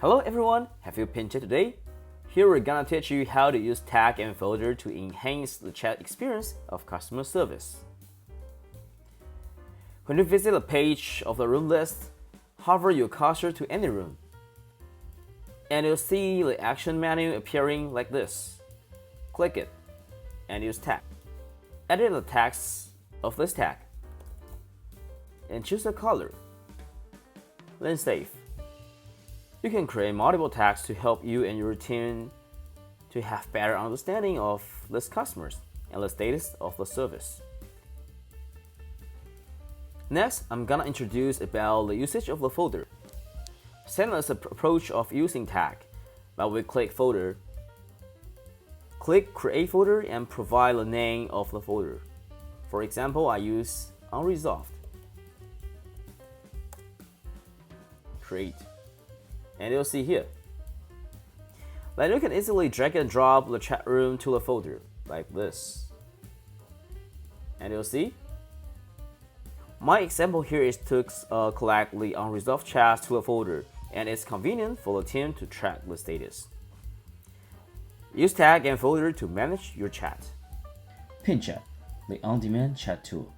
Hello everyone, have you PinChat today? Here we're gonna teach you how to use tag and folder to enhance the chat experience of customer service. When you visit a page of the room list, hover your cursor to any room, and you'll see the action menu appearing like this. Click it, and use tag. Edit the text of this tag, and choose a color. Then save. You can create multiple tags to help you and your team to have better understanding of these customers and the status of the service. Next, I'm gonna introduce about the usage of the folder. Standard approach of using tag, but we click folder. Click create folder and provide the name of the folder. For example, I use unresolved. Create. And you'll see here. Then you can easily drag and drop the chat room to the folder, like this. And you'll see. My example here is to collect the unresolved chats to a folder, and it's convenient for the team to track the status. Use tag and folder to manage your chat. PinChat, the on-demand chat tool.